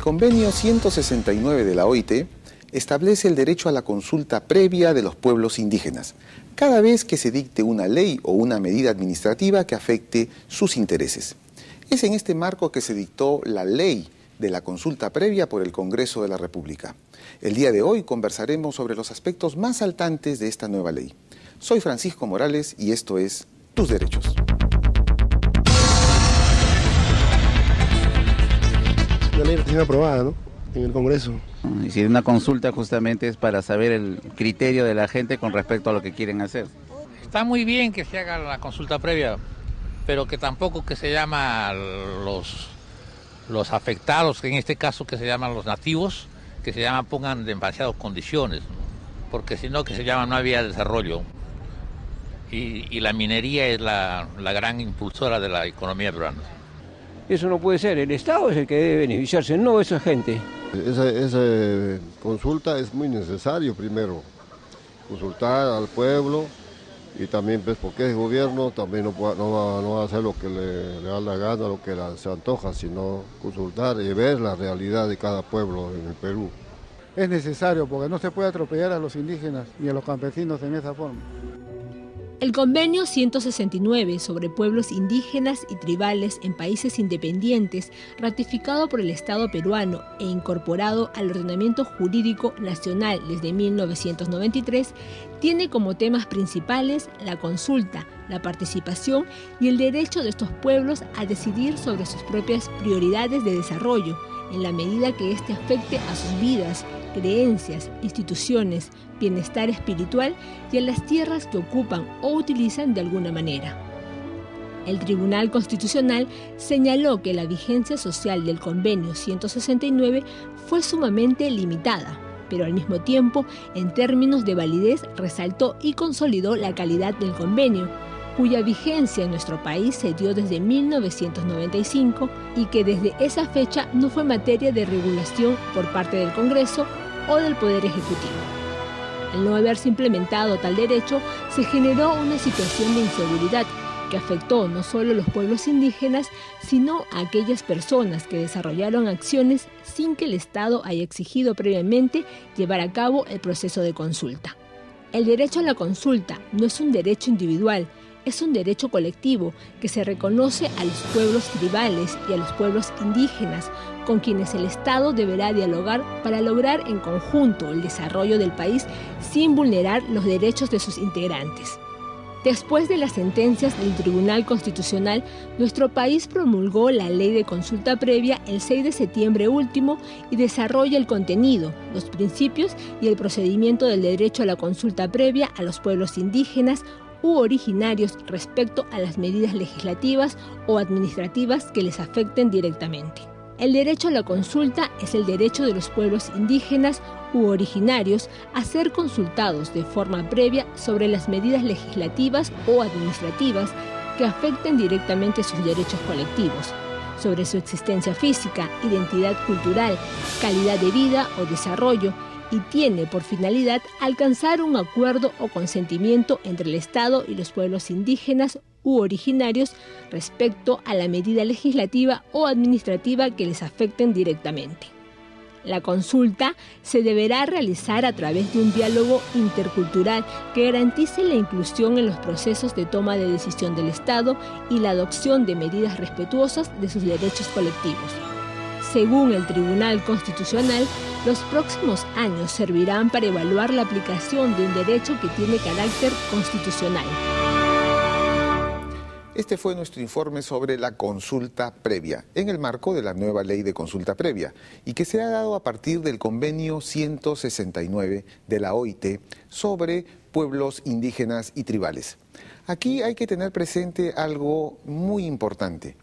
El convenio 169 de la OIT establece el derecho a la consulta previa de los pueblos indígenas, cada vez que se dicte una ley o una medida administrativa que afecte sus intereses. Es en este marco que se dictó la ley de la consulta previa por el Congreso de la República. El día de hoy conversaremos sobre los aspectos más saltantes de esta nueva ley. Soy Francisco Morales y esto es Tus Derechos. La ley recién aprobada, ¿no?, en el Congreso. Y si una consulta justamente es para saber el criterio de la gente con respecto a lo que quieren hacer. Está muy bien que se haga la consulta previa, pero que tampoco que se llama los afectados, que en este caso que se llaman los nativos, que se llaman pongan demasiadas condiciones, ¿no? Porque si no, que se llama no había desarrollo. Y la minería es la gran impulsora de la economía peruana. Eso no puede ser, el Estado es el que debe beneficiarse, no esa gente. Esa consulta es muy necesario primero, consultar al pueblo y también pues, porque es gobierno, también no va a hacer lo que le da la gana, lo que se antoja, sino consultar y ver la realidad de cada pueblo en el Perú. Es necesario porque no se puede atropellar a los indígenas ni a los campesinos en esa forma. El Convenio 169 sobre pueblos indígenas y tribales en países independientes, ratificado por el Estado peruano e incorporado al ordenamiento jurídico nacional desde 1993, tiene como temas principales la consulta, la participación y el derecho de estos pueblos a decidir sobre sus propias prioridades de desarrollo, en la medida que éste afecte a sus vidas, creencias, instituciones, bienestar espiritual y a las tierras que ocupan o utilizan de alguna manera. El Tribunal Constitucional señaló que la vigencia social del Convenio 169 fue sumamente limitada, pero al mismo tiempo, en términos de validez, resaltó y consolidó la calidad del convenio, cuya vigencia en nuestro país se dio desde 1995 y que desde esa fecha no fue materia de regulación por parte del Congreso o del Poder Ejecutivo. Al no haberse implementado tal derecho, se generó una situación de inseguridad que afectó no solo a los pueblos indígenas, sino a aquellas personas que desarrollaron acciones sin que el Estado haya exigido previamente llevar a cabo el proceso de consulta. El derecho a la consulta no es un derecho individual, es un derecho colectivo que se reconoce a los pueblos tribales y a los pueblos indígenas, con quienes el Estado deberá dialogar para lograr en conjunto el desarrollo del país sin vulnerar los derechos de sus integrantes. Después de las sentencias del Tribunal Constitucional, nuestro país promulgó la Ley de Consulta Previa el 6 de septiembre último y desarrolla el contenido, los principios y el procedimiento del derecho a la consulta previa a los pueblos indígenas u originarios respecto a las medidas legislativas o administrativas que les afecten directamente. El derecho a la consulta es el derecho de los pueblos indígenas u originarios a ser consultados de forma previa sobre las medidas legislativas o administrativas que afecten directamente sus derechos colectivos, sobre su existencia física, identidad cultural, calidad de vida o desarrollo, y tiene por finalidad alcanzar un acuerdo o consentimiento entre el Estado y los pueblos indígenas u originarios respecto a la medida legislativa o administrativa que les afecten directamente. La consulta se deberá realizar a través de un diálogo intercultural que garantice la inclusión en los procesos de toma de decisión del Estado y la adopción de medidas respetuosas de sus derechos colectivos. Según el Tribunal Constitucional, los próximos años servirán para evaluar la aplicación de un derecho que tiene carácter constitucional. Este fue nuestro informe sobre la consulta previa, en el marco de la nueva ley de consulta previa, y que se ha dado a partir del convenio 169 de la OIT sobre pueblos indígenas y tribales. Aquí hay que tener presente algo muy importante.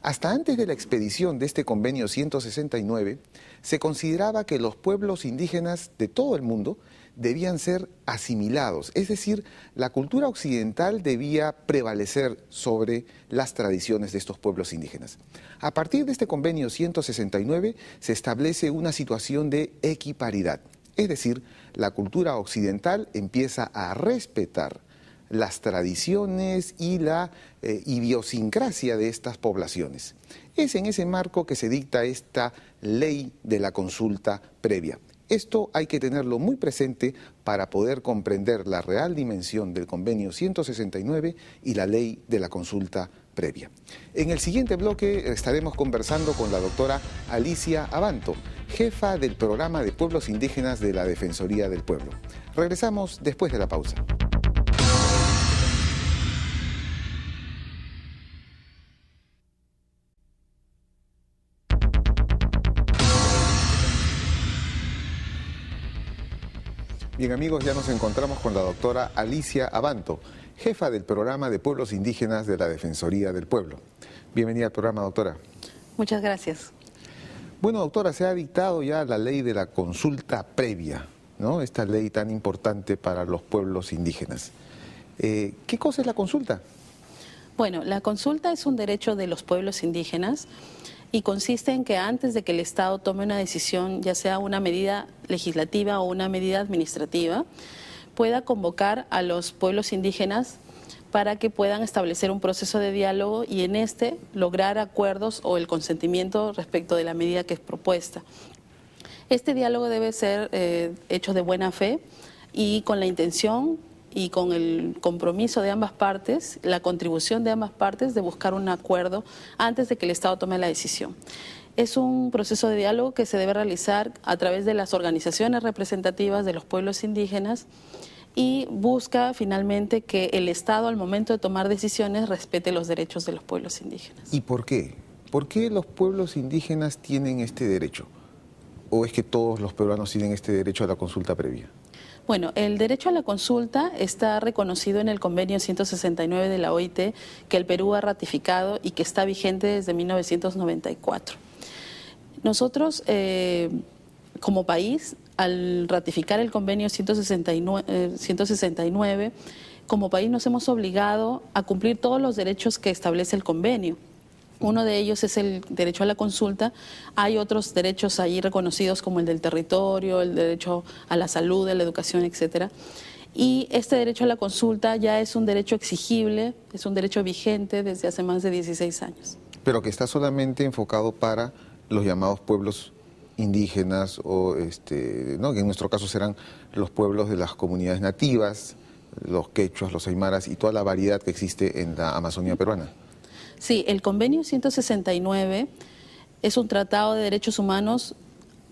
Hasta antes de la expedición de este convenio 169, se consideraba que los pueblos indígenas de todo el mundo debían ser asimilados, es decir, la cultura occidental debía prevalecer sobre las tradiciones de estos pueblos indígenas. A partir de este convenio 169 se establece una situación de equiparidad, es decir, la cultura occidental empieza a respetar las tradiciones y la idiosincrasia de estas poblaciones. Es en ese marco que se dicta esta ley de la consulta previa. Esto hay que tenerlo muy presente para poder comprender la real dimensión del convenio 169 y la ley de la consulta previa. En el siguiente bloque estaremos conversando con la doctora Alicia Abanto, jefa del programa de pueblos indígenas de la Defensoría del Pueblo. Regresamos después de la pausa. Bien amigos, ya nos encontramos con la doctora Alicia Abanto, jefa del programa de pueblos indígenas de la Defensoría del Pueblo. Bienvenida al programa, doctora. Muchas gracias. Bueno, doctora, se ha dictado ya la ley de la consulta previa, ¿no? Esta ley tan importante para los pueblos indígenas. ¿Qué cosa es la consulta? Bueno, la consulta es un derecho de los pueblos indígenas y consiste en que antes de que el Estado tome una decisión, ya sea una medida legislativa o una medida administrativa, pueda convocar a los pueblos indígenas para que puedan establecer un proceso de diálogo y en este lograr acuerdos o el consentimiento respecto de la medida que es propuesta. Este diálogo debe ser hecho de buena fe y con la intención y con el compromiso de ambas partes, la contribución de ambas partes de buscar un acuerdo antes de que el Estado tome la decisión. Es un proceso de diálogo que se debe realizar a través de las organizaciones representativas de los pueblos indígenas y busca finalmente que el Estado al momento de tomar decisiones respete los derechos de los pueblos indígenas. ¿Y por qué? ¿Por qué los pueblos indígenas tienen este derecho? ¿O es que todos los peruanos tienen este derecho a la consulta previa? Bueno, el derecho a la consulta está reconocido en el convenio 169 de la OIT que el Perú ha ratificado y que está vigente desde 1994. Nosotros, como país, al ratificar el convenio 169, como país nos hemos obligado a cumplir todos los derechos que establece el convenio. Uno de ellos es el derecho a la consulta. Hay otros derechos ahí reconocidos como el del territorio, el derecho a la salud, a la educación, etcétera. Y este derecho a la consulta ya es un derecho exigible, es un derecho vigente desde hace más de 16 años. Pero que está solamente enfocado para los llamados pueblos indígenas o ¿no? que en nuestro caso serán los pueblos de las comunidades nativas, los quechuas, los aymaras y toda la variedad que existe en la Amazonía peruana. Sí, el convenio 169 es un tratado de derechos humanos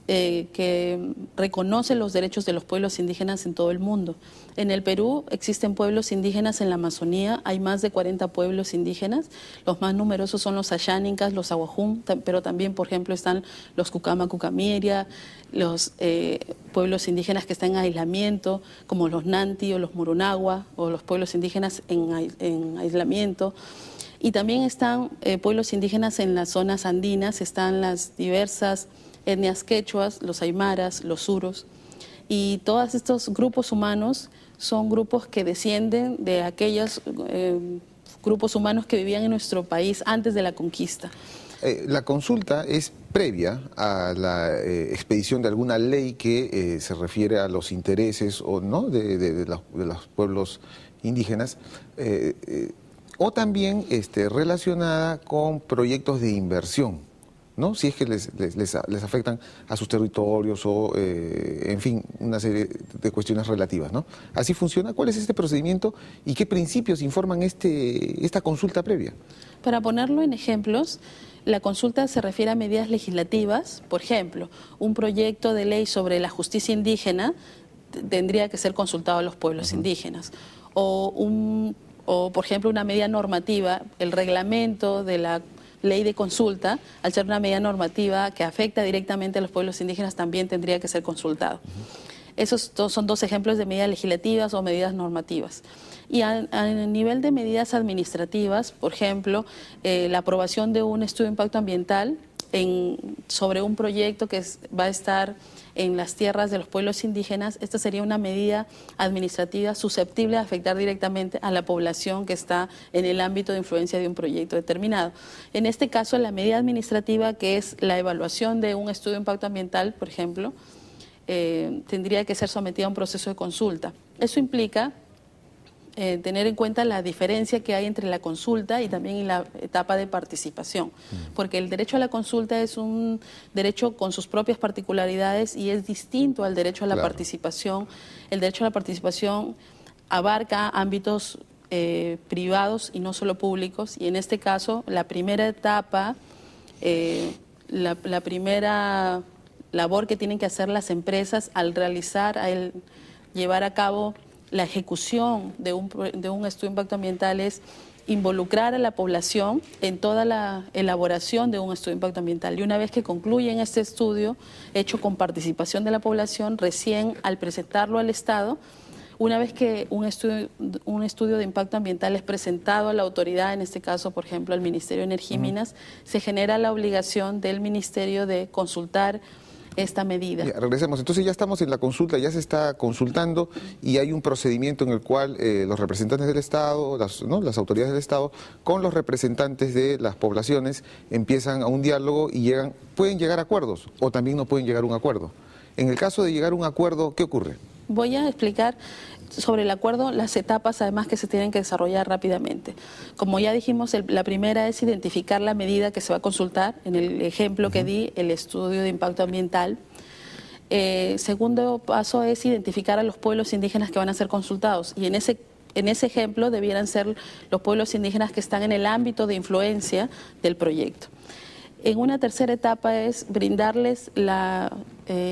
que reconoce los derechos de los pueblos indígenas en todo el mundo. En el Perú existen pueblos indígenas en la Amazonía, hay más de 40 pueblos indígenas, los más numerosos son los Ayánicas, los Aguajún, pero también, por ejemplo, están los Cucama Cucamiria, los pueblos indígenas que están en aislamiento, como los Nanti o los Murunagua, o los pueblos indígenas en aislamiento. Y también están pueblos indígenas en las zonas andinas, están las diversas etnias quechuas, los aymaras, los suros. Y todos estos grupos humanos son grupos que descienden de aquellos grupos humanos que vivían en nuestro país antes de la conquista. La consulta es previa a la expedición de alguna ley que se refiere a los intereses o no de los pueblos indígenas. O también relacionada con proyectos de inversión, ¿no? Si es que les afectan a sus territorios o, en fin, una serie de cuestiones relativas, ¿no? Así funciona. ¿Cuál es este procedimiento y qué principios informan esta consulta previa? Para ponerlo en ejemplos, la consulta se refiere a medidas legislativas. Por ejemplo, un proyecto de ley sobre la justicia indígena tendría que ser consultado a los pueblos indígenas. O, por ejemplo, una medida normativa, el reglamento de la ley de consulta, al ser una medida normativa que afecta directamente a los pueblos indígenas, también tendría que ser consultado. Esos son dos ejemplos de medidas legislativas o medidas normativas. Y a nivel de medidas administrativas, por ejemplo, la aprobación de un estudio de impacto ambiental sobre un proyecto que va a estar en las tierras de los pueblos indígenas, esta sería una medida administrativa susceptible de afectar directamente a la población que está en el ámbito de influencia de un proyecto determinado. En este caso, la medida administrativa, que es la evaluación de un estudio de impacto ambiental, por ejemplo, tendría que ser sometida a un proceso de consulta. Eso implica tener en cuenta la diferencia que hay entre la consulta y también en la etapa de participación, porque el derecho a la consulta es un derecho con sus propias particularidades y es distinto al derecho a la participación. El derecho a la participación abarca ámbitos privados y no solo públicos, y en este caso la primera etapa, la primera labor que tienen que hacer las empresas al llevar a cabo la ejecución de un estudio de impacto ambiental es involucrar a la población en toda la elaboración de un estudio de impacto ambiental. Y una vez que concluyen este estudio, hecho con participación de la población, recién al presentarlo al Estado, una vez que un estudio de impacto ambiental es presentado a la autoridad, en este caso, por ejemplo, al Ministerio de Energía y Minas, se genera la obligación del Ministerio de consultar esta medida. Regresemos, entonces ya estamos en la consulta, ya se está consultando y hay un procedimiento en el cual los representantes del Estado, las autoridades del Estado, con los representantes de las poblaciones empiezan a un diálogo y pueden llegar a acuerdos o también no pueden llegar a un acuerdo. En el caso de llegar a un acuerdo, ¿qué ocurre? Voy a explicar sobre el acuerdo las etapas además que se tienen que desarrollar rápidamente. Como ya dijimos, la primera es identificar la medida que se va a consultar, en el ejemplo que di, el estudio de impacto ambiental. Segundo paso es identificar a los pueblos indígenas que van a ser consultados, y en ese ejemplo debieran ser los pueblos indígenas que están en el ámbito de influencia del proyecto. En una tercera etapa es brindarles la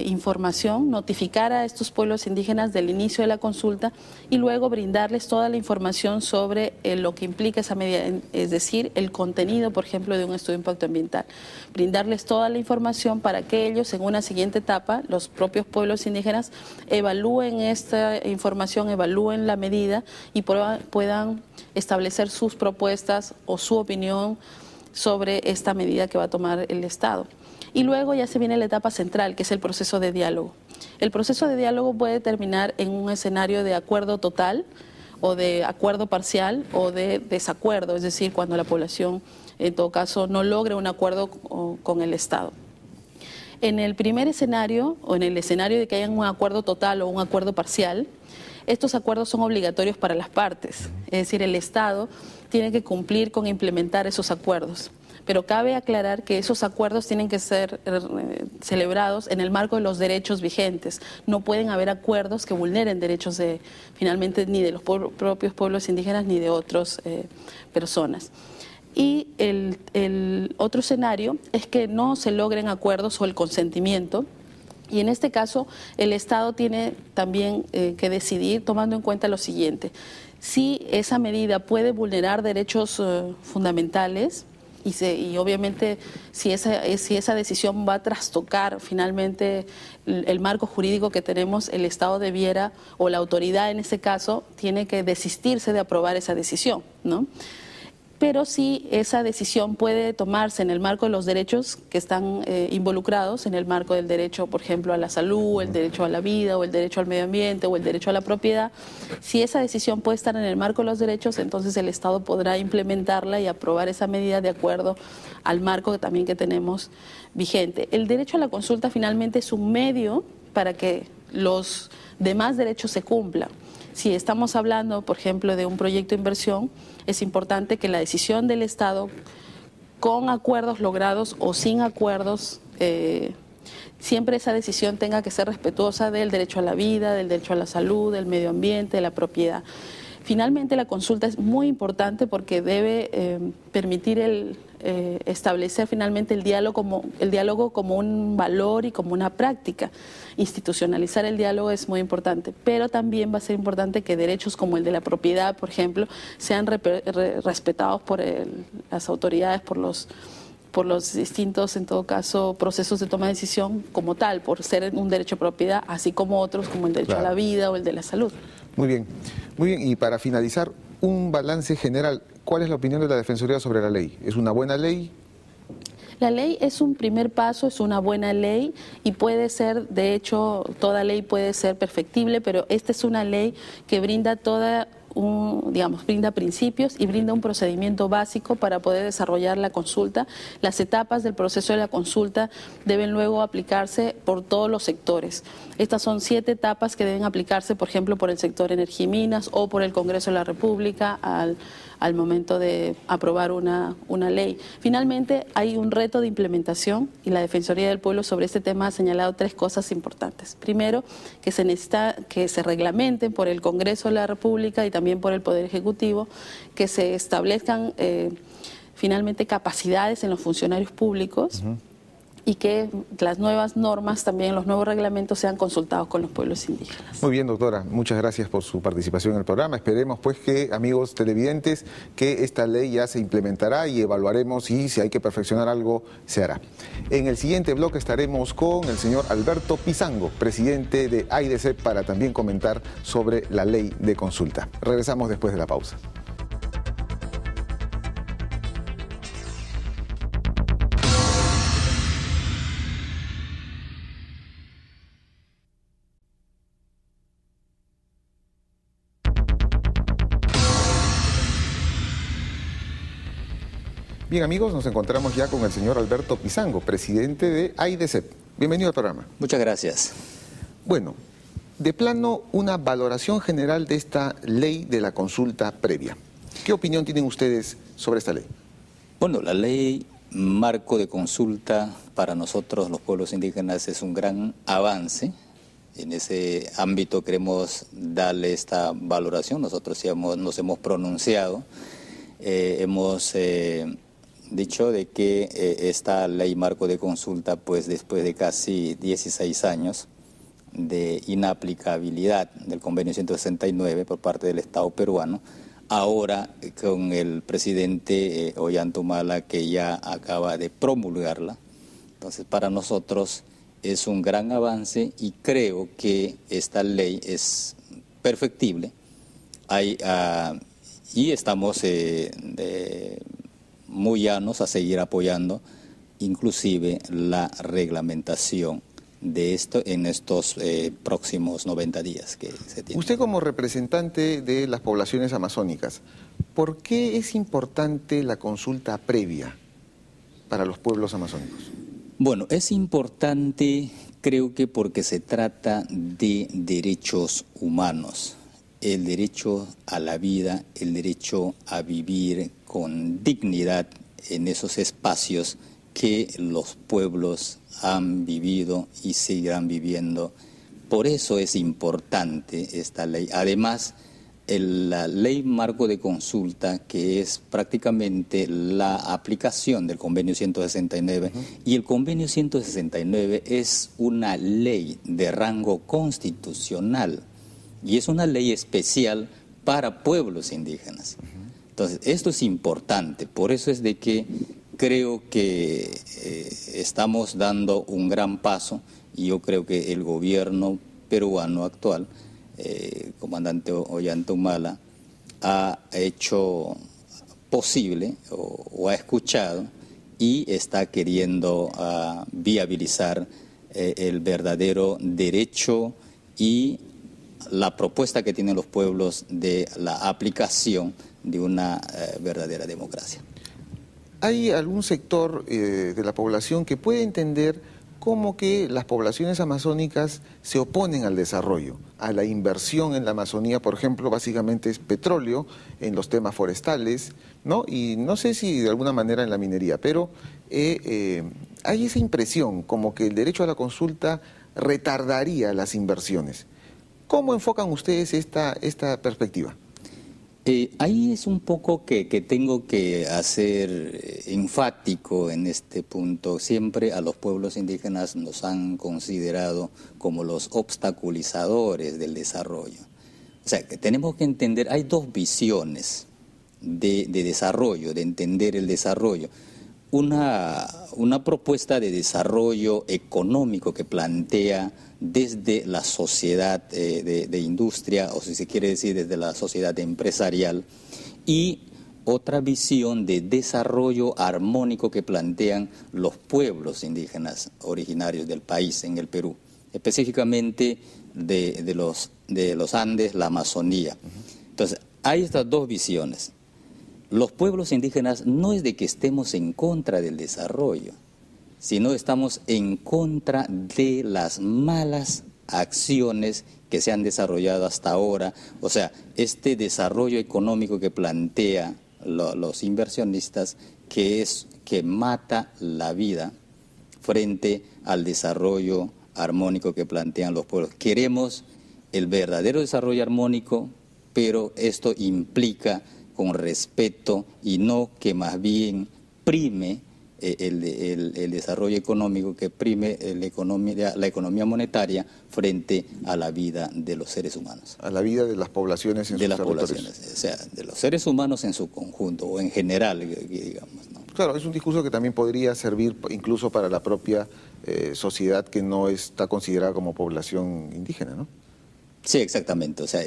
información, notificar a estos pueblos indígenas del inicio de la consulta y luego brindarles toda la información sobre lo que implica esa medida, es decir, el contenido, por ejemplo, de un estudio de impacto ambiental. Brindarles toda la información para que ellos, en una siguiente etapa, los propios pueblos indígenas, evalúen esta información, evalúen la medida y puedan establecer sus propuestas o su opinión sobre esta medida que va a tomar el Estado. Y luego ya se viene la etapa central, que es el proceso de diálogo. El proceso de diálogo puede terminar en un escenario de acuerdo total o de acuerdo parcial o de desacuerdo, es decir, cuando la población, en todo caso, no logre un acuerdo con el Estado. En el primer escenario, o en el escenario de que haya un acuerdo total o un acuerdo parcial, estos acuerdos son obligatorios para las partes, es decir, el Estado tiene que cumplir con implementar esos acuerdos. Pero cabe aclarar que esos acuerdos tienen que ser celebrados en el marco de los derechos vigentes. No pueden haber acuerdos que vulneren derechos finalmente ni de los propios pueblos indígenas ni de otras personas. Y el otro escenario es que no se logren acuerdos o el consentimiento. Y en este caso el Estado tiene también que decidir tomando en cuenta lo siguiente: si esa medida puede vulnerar derechos fundamentales y obviamente si esa decisión va a trastocar finalmente el marco jurídico que tenemos, el Estado debiera, o la autoridad en este caso, tiene que desistirse de aprobar esa decisión, ¿no? Pero si esa decisión puede tomarse en el marco de los derechos que están involucrados, en el marco del derecho, por ejemplo, a la salud, el derecho a la vida, o el derecho al medio ambiente, o el derecho a la propiedad, si esa decisión puede estar en el marco de los derechos, entonces el Estado podrá implementarla y aprobar esa medida de acuerdo al marco también que tenemos vigente. El derecho a la consulta finalmente es un medio para que los demás derechos se cumplan. Si estamos hablando, por ejemplo, de un proyecto de inversión, es importante que la decisión del Estado, con acuerdos logrados o sin acuerdos, siempre esa decisión tenga que ser respetuosa del derecho a la vida, del derecho a la salud, del medio ambiente, de la propiedad. Finalmente, la consulta es muy importante porque debe permitir establecer finalmente el diálogo como un valor y como una práctica. Institucionalizar el diálogo es muy importante, pero también va a ser importante que derechos como el de la propiedad, por ejemplo, sean respetados por las autoridades, por los distintos, en todo caso, procesos de toma de decisión como tal, por ser un derecho de propiedad, así como otros como el derecho a la vida o el de la salud. Muy bien, y para finalizar, un balance general, ¿cuál es la opinión de la Defensoría sobre la ley? ¿Es una buena ley? La ley es un primer paso, es una buena ley y puede ser, de hecho, toda ley puede ser perfectible, pero esta es una ley que brinda toda brinda principios y brinda un procedimiento básico para poder desarrollar la consulta. Las etapas del proceso de la consulta deben luego aplicarse por todos los sectores. Estas son 7 etapas que deben aplicarse, por ejemplo, por el sector energía y minas o por el Congreso de la República al momento de aprobar una ley. Finalmente, hay un reto de implementación y la Defensoría del Pueblo sobre este tema ha señalado 3 cosas importantes. Primero, que se necesita que se reglamenten por el Congreso de la República y también por el Poder Ejecutivo, que se establezcan finalmente capacidades en los funcionarios públicos y que las nuevas normas, también los nuevos reglamentos sean consultados con los pueblos indígenas. Muy bien, doctora, muchas gracias por su participación en el programa. Esperemos pues que, amigos televidentes, que esta ley ya se implementará y evaluaremos y si hay que perfeccionar algo, se hará. En el siguiente bloque estaremos con el señor Alberto Pizango, presidente de AIDESEP, para también comentar sobre la ley de consulta. Regresamos después de la pausa. Bien, amigos, nos encontramos ya con el señor Alberto Pizango, presidente de AIDESEP. Bienvenido al programa. Muchas gracias. Bueno, de plano, una valoración general de esta ley de la consulta previa. ¿Qué opinión tienen ustedes sobre esta ley? Bueno, la ley marco de consulta para nosotros, los pueblos indígenas, es un gran avance. En ese ámbito queremos darle esta valoración. Nosotros sí nos hemos pronunciado, hemos dicho de que esta ley marco de consulta, pues después de casi 16 años de inaplicabilidad del convenio 169 por parte del Estado peruano, ahora con el presidente Ollanta que ya acaba de promulgarla, entonces para nosotros es un gran avance y creo que esta ley es perfectible. Y estamos muy llanos a seguir apoyando inclusive la reglamentación de esto en estos próximos 90 días que se tiene. Usted como representante de las poblaciones amazónicas, ¿por qué es importante la consulta previa para los pueblos amazónicos? Bueno, es importante, creo que porque se trata de derechos humanos. El derecho a la vida, el derecho a vivir con dignidad en esos espacios que los pueblos han vivido y seguirán viviendo. Por eso es importante esta ley. Además, la ley marco de consulta, que es prácticamente la aplicación del convenio 169, y el convenio 169 es una ley de rango constitucional. Y es una ley especial para pueblos indígenas. Entonces, esto es importante, por eso es de que creo que estamos dando un gran paso y yo creo que el gobierno peruano actual, comandante Ollanta Humala, ha hecho posible o ha escuchado y está queriendo viabilizar el verdadero derecho y la propuesta que tienen los pueblos de la aplicación de una verdadera democracia. ¿Hay algún sector de la población que puede entender cómo que las poblaciones amazónicas se oponen al desarrollo, a la inversión en la Amazonía? Por ejemplo, básicamente es petróleo en los temas forestales, ¿no? Y no sé si de alguna manera en la minería, pero hay esa impresión como que el derecho a la consulta retardaría las inversiones. ¿Cómo enfocan ustedes esta perspectiva? Ahí es un poco que tengo que hacer enfático en este punto. Siempre a los pueblos indígenas nos han considerado como los obstaculizadores del desarrollo. O sea, que tenemos que entender, hay dos visiones de desarrollo, de entender el desarrollo. Una propuesta de desarrollo económico que plantea desde la sociedad de industria, o si se quiere decir desde la sociedad empresarial, y otra visión de desarrollo armónico que plantean los pueblos indígenas originarios del país, en el Perú, específicamente de los Andes, la Amazonía. Entonces, hay estas dos visiones. Los pueblos indígenas no es de que estemos en contra del desarrollo, sino estamos en contra de las malas acciones que se han desarrollado hasta ahora. O sea, este desarrollo económico que plantea los inversionistas, que mata la vida frente al desarrollo armónico que plantean los pueblos. Queremos el verdadero desarrollo armónico, pero esto implica con respeto y no que más bien prime el desarrollo económico, que prime la economía monetaria frente a la vida de los seres humanos. A la vida de las poblaciones en sus territorios. O sea, de los seres humanos en su conjunto o en general, digamos, ¿no? Claro, es un discurso que también podría servir incluso para la propia sociedad que no está considerada como población indígena, ¿no? Sí, exactamente. O sea,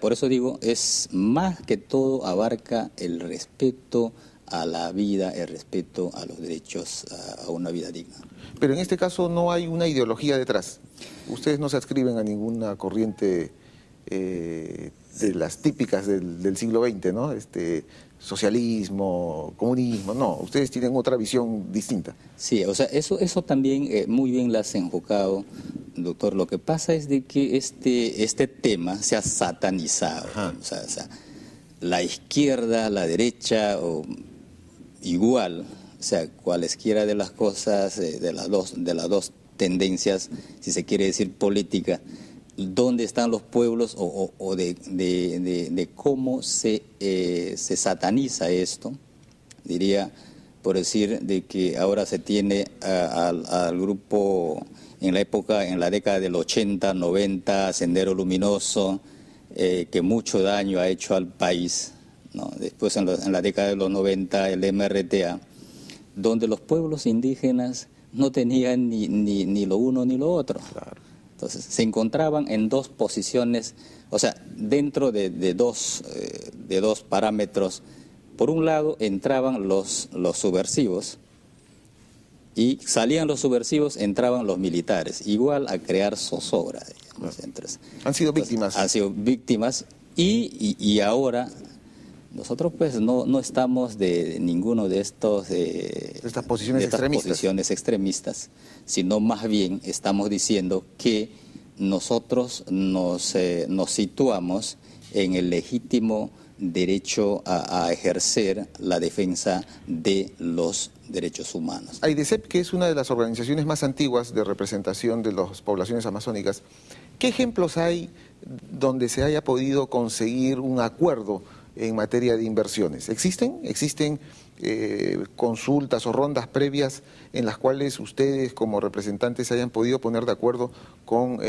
por eso digo, es más que todo abarca el respeto a la vida, el respeto a los derechos a una vida digna. Pero en este caso no hay una ideología detrás. Ustedes no se adscriben a ninguna corriente de las típicas del siglo XX, ¿no? Socialismo, comunismo, no. Ustedes tienen otra visión distinta. Sí, o sea, eso también muy bien lo has enfocado, doctor. Lo que pasa es de que este tema se ha satanizado. O sea, la izquierda, la derecha, o igual, o sea, cualesquiera de las cosas, de las dos tendencias, si se quiere decir política, dónde están los pueblos o de cómo se sataniza esto, diría, por decir, de que ahora se tiene al grupo en la década del 80, 90, Sendero Luminoso, que mucho daño ha hecho al país, ¿no? Después en la década de los 90 el MRTA, donde los pueblos indígenas no tenían ni lo uno ni lo otro. Claro. Entonces se encontraban en dos posiciones, o sea, dentro de dos parámetros. Por un lado entraban los subversivos y salían los subversivos, entraban los militares, igual a crear zozobra. Digamos, han sido víctimas. Han sido víctimas y ahora nosotros pues no estamos de ninguno de estas posiciones extremistas, sino más bien estamos diciendo que nosotros nos situamos en el legítimo derecho a ejercer la defensa de los derechos humanos. AIDESEP, que es una de las organizaciones más antiguas de representación de las poblaciones amazónicas, ¿qué ejemplos hay donde se haya podido conseguir un acuerdo en materia de inversiones? ¿Existen consultas o rondas previas en las cuales ustedes como representantes se hayan podido poner de acuerdo con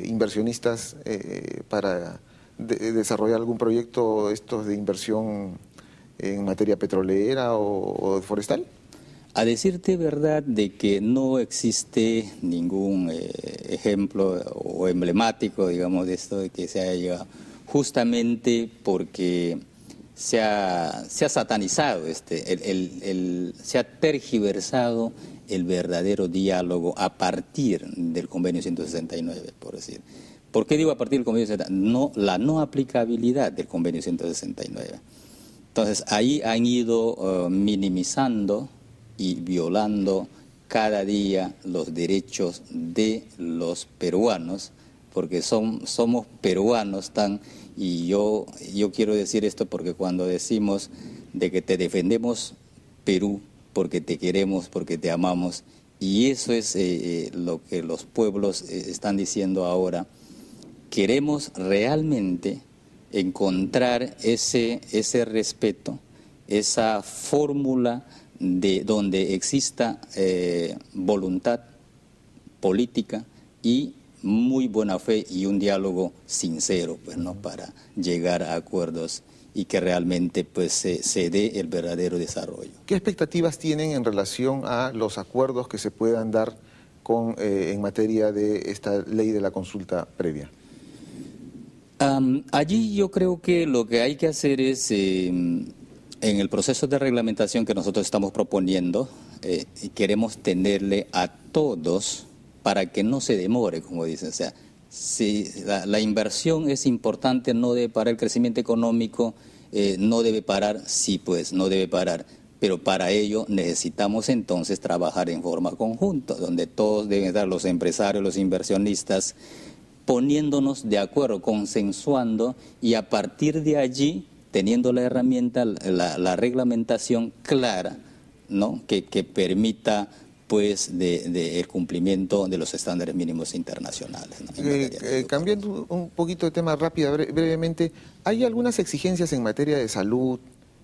inversionistas para desarrollar algún proyecto de inversión en materia petrolera o forestal? A decirte verdad de que no existe ningún ejemplo o emblemático, digamos, de esto de que se haya llegado, justamente porque se ha satanizado, se ha tergiversado el verdadero diálogo a partir del convenio 169, por decir. ¿Por qué digo a partir del convenio 169? La no aplicabilidad del convenio 169. Entonces, ahí han ido minimizando y violando cada día los derechos de los peruanos, porque somos peruanos y yo quiero decir esto porque cuando decimos de que te defendemos Perú, porque te queremos, porque te amamos, y eso es lo que los pueblos están diciendo ahora, queremos realmente encontrar ese respeto, esa fórmula de donde exista voluntad política y muy buena fe y un diálogo sincero, pues, ¿no?, para llegar a acuerdos y que realmente pues se dé el verdadero desarrollo. ¿Qué expectativas tienen en relación a los acuerdos que se puedan dar en materia de esta ley de la consulta previa? Allí yo creo que lo que hay que hacer es, en el proceso de reglamentación que nosotros estamos proponiendo, queremos tenerle a todos para que no se demore, como dicen, o sea, Si la inversión es importante, no debe parar, el crecimiento económico no debe parar, sí, pues no debe parar, pero para ello necesitamos entonces trabajar en forma conjunta, donde todos deben estar, los empresarios, los inversionistas, poniéndonos de acuerdo, consensuando, y a partir de allí, teniendo la herramienta, la reglamentación clara, ¿no?, que permita pues el cumplimiento de los estándares mínimos internacionales, ¿no? Cambiando un poquito de tema rápido, brevemente, ¿hay algunas exigencias en materia de salud,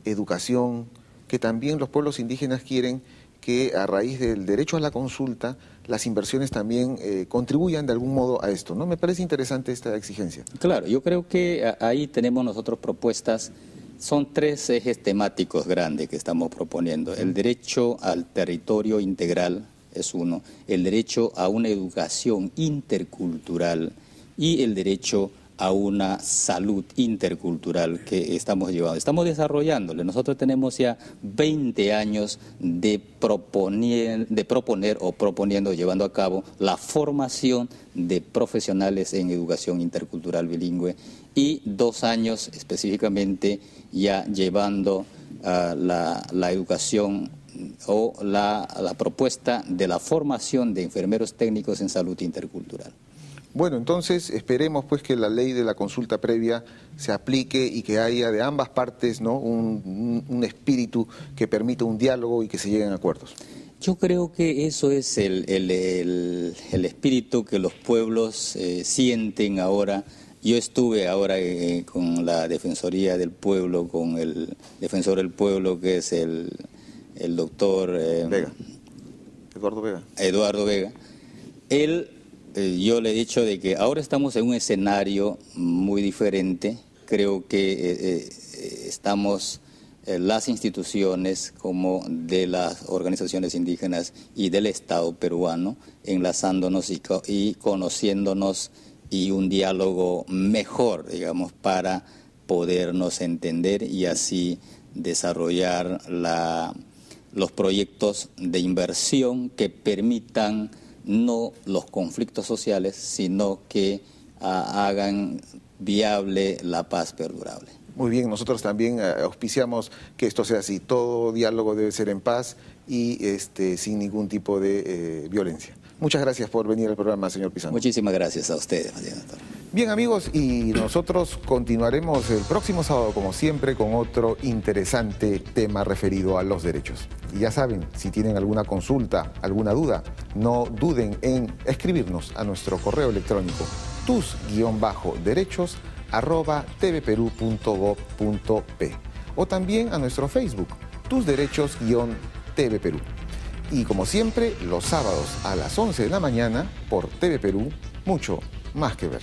educación, que también los pueblos indígenas quieren que a raíz del derecho a la consulta las inversiones también contribuyan de algún modo a esto, ¿no? Me parece interesante esta exigencia. Claro, yo creo que ahí tenemos nosotros propuestas. Son 3 ejes temáticos grandes que estamos proponiendo. El derecho al territorio integral es uno, el derecho a una educación intercultural y el derecho a una salud intercultural que estamos llevando. Estamos desarrollándole. Nosotros tenemos ya 20 años de proponiendo, llevando a cabo la formación de profesionales en educación intercultural bilingüe y 2 años específicamente ya llevando la educación o la propuesta de la formación de enfermeros técnicos en salud intercultural. Bueno, entonces esperemos pues que la ley de la consulta previa se aplique y que haya de ambas partes, ¿no?, un espíritu que permita un diálogo y que se lleguen a acuerdos. Yo creo que eso es el espíritu que los pueblos sienten ahora. Yo estuve ahora con la Defensoría del Pueblo, con el defensor del pueblo que es el doctor Eduardo Vega. Yo le he dicho de que ahora estamos en un escenario muy diferente. Creo que estamos las instituciones como de las organizaciones indígenas y del Estado peruano enlazándonos y conociéndonos y un diálogo mejor, digamos, para podernos entender y así desarrollar los proyectos de inversión que permitan no los conflictos sociales, sino que hagan viable la paz perdurable. Muy bien, nosotros también auspiciamos que esto sea así. Todo diálogo debe ser en paz y sin ningún tipo de violencia. Muchas gracias por venir al programa, señor Pizano. Muchísimas gracias a ustedes. Bien, amigos, y nosotros continuaremos el próximo sábado, como siempre, con otro interesante tema referido a los derechos. Y ya saben, si tienen alguna consulta, alguna duda, no duden en escribirnos a nuestro correo electrónico tus-derechos@tvperú.gov.p o también a nuestro Facebook, tusderechos-tvperú. Y como siempre, los sábados a las 11 de la mañana por TV Perú, mucho más que ver.